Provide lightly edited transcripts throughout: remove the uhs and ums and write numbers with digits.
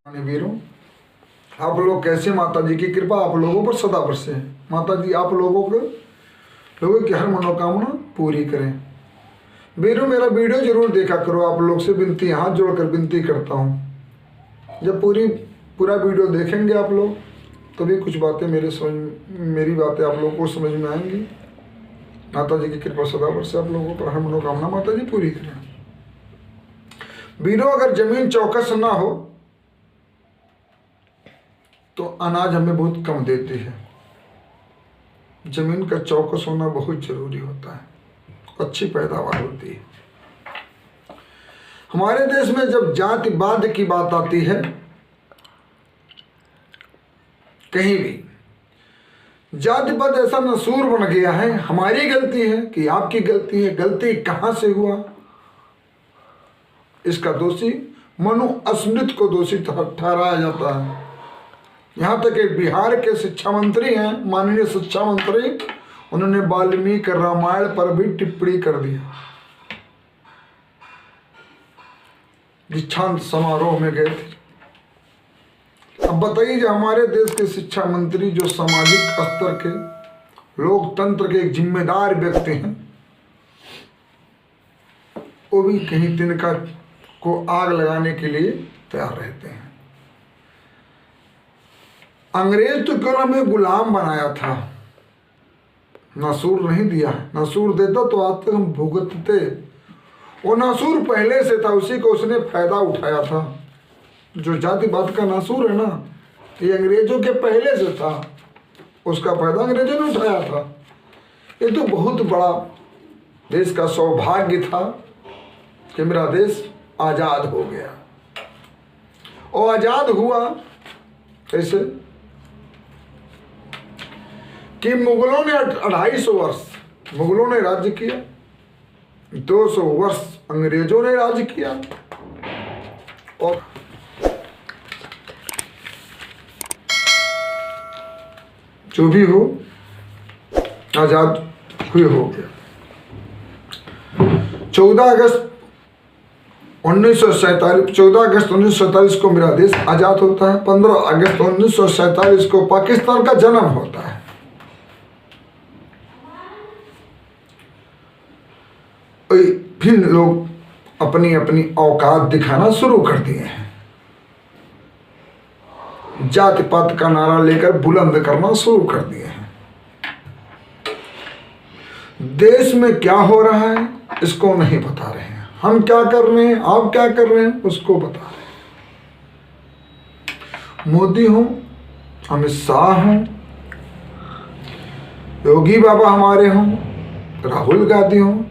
वीरों, आप लोग कैसे? माता जी की कृपा आप लोगों पर सदा बरसे। माता जी आप लोगों की हर मनोकामना पूरी करें। वीरों, मेरा वीडियो जरूर देखा करो। आप लोग से विनती, हाथ जोड़कर विनती करता हूँ। जब पूरा वीडियो देखेंगे आप लोग, तभी कुछ बातें मेरी बातें आप लोगों को समझ में आएंगी। माता जी की कृपा सदा बरसे आप लोगों पर, हर मनोकामना माता जी पूरी करें। वीरों, अगर जमीन चौकस ना हो तो अनाज हमें बहुत कम देती है। जमीन का चौकस होना बहुत जरूरी होता है, अच्छी पैदावार होती है। हमारे देश में जब जातिवाद की बात आती है, कहीं भी जातिवाद ऐसा नसूर बन गया है। हमारी गलती है कि आपकी गलती है? गलती कहां से हुआ? इसका दोषी मनुस्मृति को दोषी ठहराया जाता है। यहाँ तक एक बिहार के शिक्षा मंत्री हैं, माननीय शिक्षा मंत्री, उन्होंने वाल्मीकि रामायण पर भी टिप्पणी कर दिया। दीक्षांत समारोह में गए थे। अब बताइए, जो हमारे देश के शिक्षा मंत्री, जो सामाजिक स्तर के, लोकतंत्र के एक जिम्मेदार व्यक्ति हैं, वो भी कहीं तिनका को आग लगाने के लिए तैयार रहते हैं। अंग्रेज तो क्यों हमें गुलाम बनाया था, नसूर नहीं दिया। नसूर देता तो आज तक हम भुगतते। वो नसूर पहले से था, उसी को उसने फायदा उठाया था। जो जातिवाद का नसूर है ना, ये अंग्रेजों के पहले से था, उसका फायदा अंग्रेजों ने उठाया था। ये तो बहुत बड़ा देश का सौभाग्य था कि मेरा देश आजाद हो गया। और आजाद हुआ कैसे कि मुगलों ने 250 वर्ष मुगलों ने राज्य किया, 200 वर्ष अंग्रेजों ने राज्य किया, और जो भी हो आजाद हुए हो गया। 14 अगस्त 1947 को मेरा देश आजाद होता है। 15 अगस्त 1947 को पाकिस्तान का जन्म होता है। फिर लोग अपनी अपनी औकात दिखाना शुरू कर दिए हैं। जाति पात का नारा लेकर बुलंद करना शुरू कर दिए हैं। देश में क्या हो रहा है इसको नहीं बता रहे हैं। हम क्या कर रहे हैं, आप क्या कर रहे हैं, उसको बता रहे हैं। मोदी हो, अमित शाह हो, योगी बाबा हमारे हों, राहुल गांधी हो,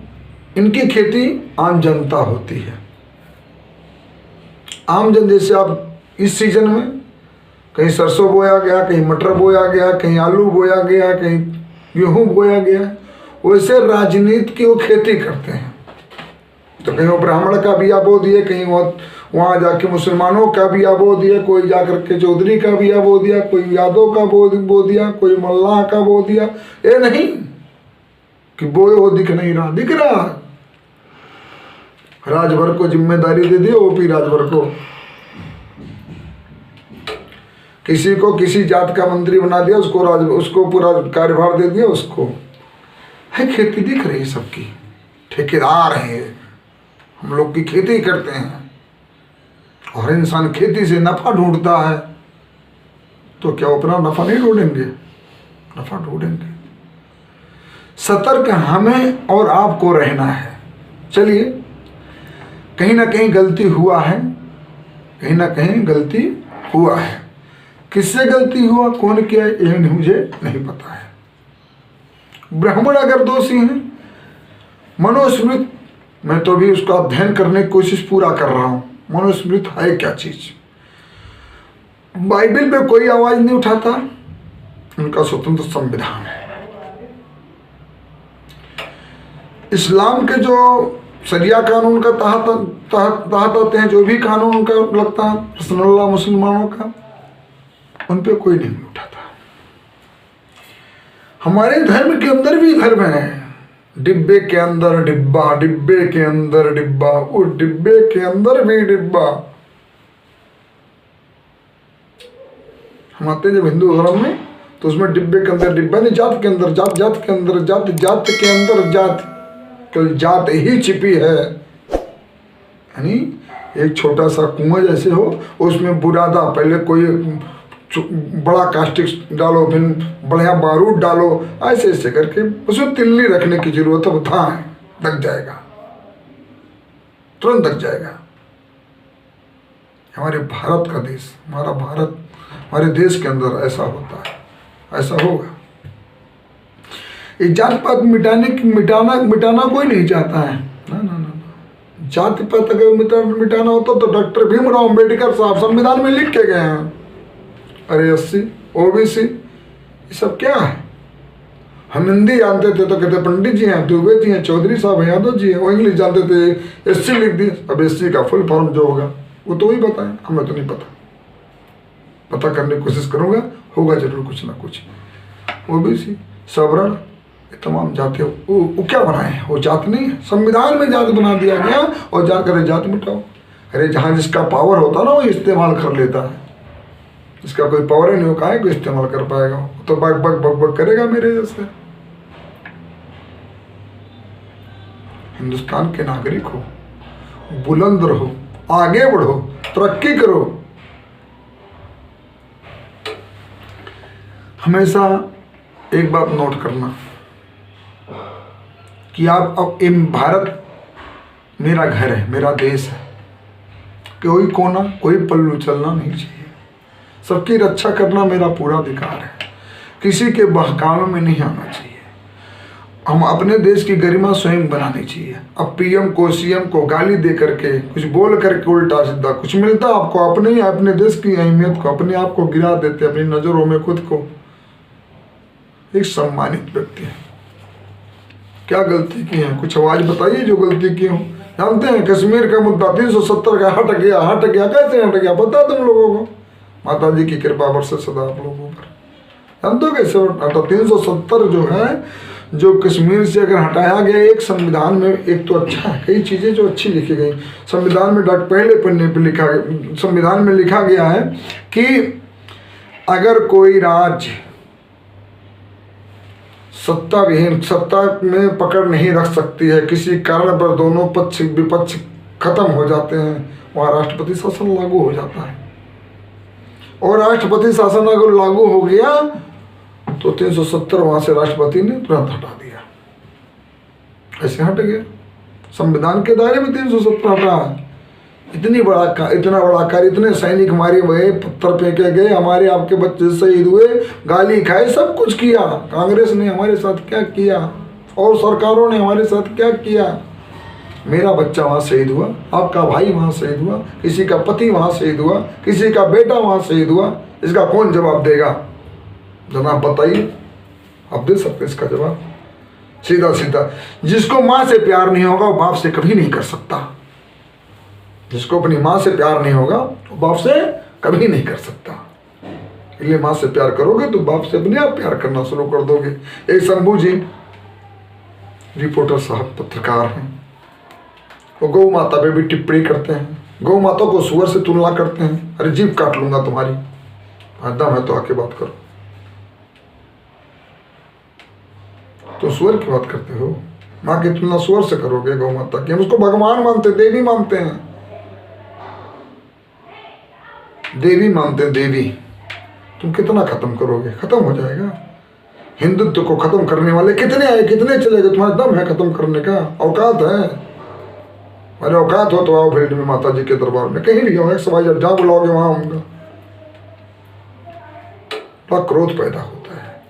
इनकी खेती आम जनता होती है। आम जन, जैसे आप इस सीजन में कहीं सरसों बोया गया, कहीं मटर बोया गया, कहीं आलू बोया गया, कहीं गेहूं बोया गया, वैसे राजनीति की वो खेती करते हैं। तो कहीं वो ब्राह्मण का बिया बो दिए, कहीं वहाँ जाके मुसलमानों का बिया बो दिया, कोई जाकर के चौधरी का बिया बो दिया, कोई यादव का बो दिया, कोई मल्लाह का बो दिया। ये नहीं कि बोए हो दिख नहीं रहा, दिख रहा। राजभर को जिम्मेदारी दे दी, ओपी राजभर को, किसी को किसी जात का मंत्री बना दिया, उसको पूरा कार्यभार दे दिया उसको। है खेती दिख रही सबकी, ठेकेदार हैं, हम लोग की खेती करते हैं। और इंसान खेती से नफा ढूंढता है, तो क्या अपना नफा नहीं ढूंढेंगे? नफा ढूंढेंगे। सतर्क हमें और आपको रहना है। चलिए, कहीं ना कहीं गलती हुआ है, कहीं ना कहीं गलती हुआ है। किससे गलती हुआ, कौन किया, ये मुझे नहीं पता है। ब्राह्मण अगर दोषी हैं, मनुस्मृति, मैं तो भी उसका अध्ययन करने की कोशिश पूरा कर रहा हूं। मनुस्मृति है क्या चीज? बाइबल में कोई आवाज नहीं उठाता, उनका स्वतंत्र संविधान है। इस्लाम के जो शरिया कानून का तहत आते हैं, जो भी कानून उनका लगता है रसूलुल्लाह मुसलमानों का, उन पे कोई नहीं उठाता। हमारे धर्म के अंदर भी धर्म है। डिब्बे के अंदर डिब्बा, डिब्बे के अंदर डिब्बा, उस डिब्बे के अंदर भी डिब्बा। हम आते हैं जब हिंदू धर्म में, तो उसमें डिब्बे के अंदर डिब्बा नहीं, जात के अंदर जात, जात के अंदर जात, जात के अंदर जात, केवल जात ही छिपी है। यानी एक छोटा सा कुआं जैसे हो, उसमें बुरादा, पहले कोई बड़ा कास्टिक डालो, फिर बढ़िया बारूद डालो, ऐसे ऐसे करके उसमें तिल्ली रखने की जरूरत है। वो था दग जाएगा, तुरंत दग जाएगा। हमारे भारत का देश, हमारा भारत, हमारे देश के अंदर ऐसा होता है, ऐसा होगा। ये जात पात मिटाना कोई नहीं चाहता है। ना ना ना, जात पात अगर मिटाना होता तो डॉक्टर भीमराव अम्बेडकर साहब संविधान में लिख के गए हैं। अरे एससी ओबीसी ये सब क्या है? हम हिंदी जानते थे तो कहते पंडित जी हैं, दुबे जी हैं, चौधरी साहब हैं, यादव जी हैं। वो इंग्लिश जानते थे, एससी लिख दिए। अब एससी का फुल फॉर्म जो होगा वो तो वही बताएं, हमें तो नहीं पता। पता करने की कोशिश करूँगा, होगा जरूर कुछ ना कुछ। ओबीसी, सवर्ण, तमाम जातियों, वो क्या बनाए? वो जात नहीं है, संविधान में जात बना दिया गया और जाकर जात मिटाओ। अरे जहाँ जिसका पावर होता ना वो इस्तेमाल कर लेता है, इसका कोई पावर ही नहीं हो, काहे को इस्तेमाल कर पाएगा? तो बग बग बग बग करेगा मेरे जैसे। हिंदुस्तान के नागरिक हो, बुलंद रहो, आगे बढ़ो, तरक्की करो। हमेशा एक बात नोट करना कि आप अब इन भारत मेरा घर है, मेरा देश है, कोई कोना कोई पल्लू चलना नहीं चाहिए। सबकी रक्षा करना मेरा पूरा अधिकार है, किसी के बहकावे में नहीं आना चाहिए। हम अपने देश की गरिमा स्वयं बनानी चाहिए। अब पीएम को सीएम को गाली दे करके, कुछ बोल करके उल्टा सीधा कुछ मिलता आपको, अपने देश की अहमियत को, अपने आप को गिरा देते अपनी नज़रों में खुद को। एक सम्मानित व्यक्ति है, क्या गलती की है? कुछ आवाज बताइए जो गलती की हो। जानते हैं कश्मीर का मुद्दा 370 का हट गया, कैसे हट गया पता तुम लोगों को? माता जी की कृपा बरसे सदा आप लोगों पर। जानते हो कैसे हटा? 370 जो है, जो कश्मीर से अगर हटाया गया, एक संविधान में एक तो अच्छा है, कई चीज़ें जो अच्छी लिखी गई संविधान में। पहले पन्ने पर लिखा, संविधान में लिखा गया है कि अगर कोई राज्य सत्ता में पकड़ नहीं रख सकती है, किसी कारण पर दोनों पक्ष विपक्ष खत्म हो जाते हैं, वहाँ राष्ट्रपति शासन लागू हो जाता है। और राष्ट्रपति शासन अगर लागू हो गया तो 370 वहाँ से राष्ट्रपति ने तुरंत हटा दिया, ऐसे हट गया। संविधान के दायरे में 370 हटा। इतना बड़ा कार्य, इतने सैनिक मारे गए, पत्थर फेंके गए, हमारे आपके बच्चे शहीद हुए, गाली खाए, सब कुछ किया। कांग्रेस ने हमारे साथ क्या किया और सरकारों ने हमारे साथ क्या किया? मेरा बच्चा वहाँ शहीद हुआ, आपका भाई वहाँ शहीद हुआ, किसी का पति वहाँ शहीद हुआ, किसी का बेटा वहाँ शहीद हुआ। इसका कौन जवाब देगा? जनाब बताइए, आप दे सकते इसका जवाब? सीधा सीधा, जिसको माँ से प्यार नहीं होगा वो बाप से कभी नहीं कर सकता। जिसको अपनी माँ से प्यार नहीं होगा वो बाप से कभी नहीं कर सकता। इसलिए माँ से प्यार करोगे तो बाप से अपने आप प्यार करना शुरू कर दोगे। एक शंभू जी रिपोर्टर साहब, पत्रकार हैं, वो गौ माता पे भी टिप्पणी करते हैं, गौ माता को सुअर से तुलना करते हैं। अरे जीभ काट लूंगा तुम्हारी, दम है तो आके बात करो। तो सुअर की बात करते हो, माँ की तुलना सुअर से करोगे गौ माता की? हम उसको भगवान मानते, देवी मानते हैं, देवी मानते, देवी। तुम कितना खत्म करोगे? खत्म हो जाएगा। हिंदुत्व को खत्म करने वाले कितने आए, कितने चले गए? तुम्हारा दम है खत्म करने का? औकात है? अरे औकात हो तो आओ फील्ड में, माता जी के दरबार में, कहीं भी हो, सवाई जहाँ बुलाओगे वहां आऊंगा। बड़ा क्रोध पैदा होता है।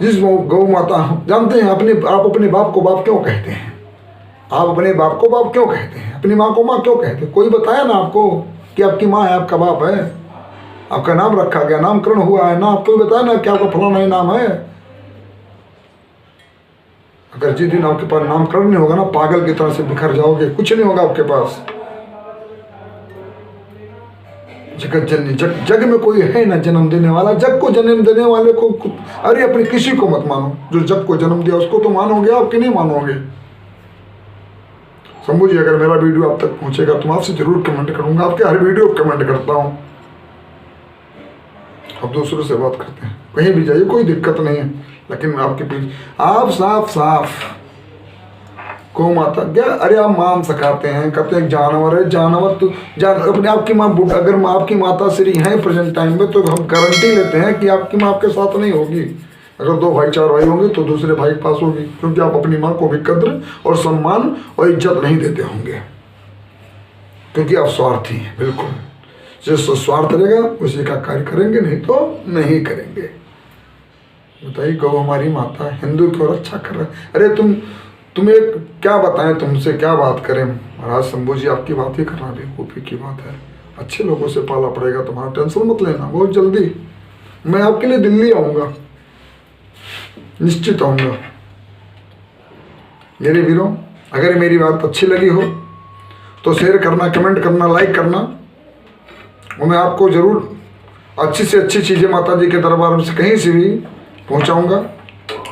जिस गौ माता, जानते हैं आप अपने बाप को बाप क्यों कहते हैं? आप अपने बाप को बाप क्यों कहते हैं? अपनी माँ को माँ क्यों कहते हैं? कोई बताया ना आपको कि आपकी माँ है, आपका बाप है, आपका नाम रखा गया, नामकरण हुआ है ना? आपको बताया ना कि आपका फलाना ही नाम है। अगर जिस दिन आपके पास नामकरण नहीं होगा ना, पागल की तरह से बिखर जाओगे, कुछ नहीं होगा आपके पास। जगत जननी, जग में कोई है ना जन्म देने वाला। जग को जन्म देने वाले को, अरे अपने किसी को मत मानो, जो जग को जन्म दिया उसको तो मानोगे, आपके नहीं मानोगे। शंभू जी, अगर मेरा वीडियो आप तक पहुंचेगा तो मैं आपसे जरूर कमेंट करूंगा, आपके हर वीडियो कमेंट करता हूं। आप दूसरों से बात करते हैं, कहीं भी जाइए कोई दिक्कत नहीं है, लेकिन आपके पीछे आप साफ साफ गौ माता क्या, अरे आप मां सिखाते हैं, कहते हैं जानवर है, जानवर तो अपने आपकी माँ अगर माँ आपकी माता श्री हैं प्रेजेंट टाइम में, तो हम गारंटी लेते हैं कि आपकी माँ आपके साथ नहीं होगी। अगर 2 भाई 4 भाई होंगे तो दूसरे भाई के पास होगी, क्योंकि आप अपनी माँ को भी कद्र और सम्मान और इज्जत नहीं देते होंगे, क्योंकि आप स्वार्थी हैं। बिल्कुल जिस स्वार्थ रहेगा उसी का कार्य करेंगे, नहीं तो नहीं करेंगे। बताइए, गौ हमारी माता, हिंदू की और अच्छा कर रहे हैं। अरे तुम्हें क्या बताएं, तुमसे क्या बात करें महाराज। शंभू जी आपकी बात ही करना बेवकूफ़ी की बात है। अच्छे लोगों से पाला पड़ेगा, तुम्हारा टेंशन मत लेना। बहुत जल्दी मैं आपके लिए दिल्ली आऊँगा, निश्चित आऊँगा। मेरे वीरों, अगर मेरी बात अच्छी लगी हो तो शेयर करना, कमेंट करना, लाइक करना, और मैं आपको ज़रूर अच्छी से अच्छी चीज़ें माता जी के दरबार से कहीं से भी पहुँचाऊँगा।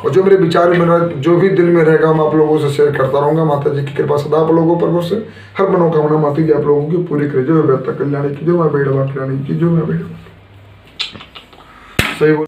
और जो मेरे विचार में जो भी दिल में रहेगा मैं आप लोगों से शेयर करता रहूँगा। माता जी की कृपा सदा आप लोगों पर बरसे, हर मनोकामना माता जी आप लोगों की पूरी करे। जो मैं बेहतर कल्याणी की, जो मैं बेड़वा कल्याणी की, जो मैं बेड़वा सही बोल।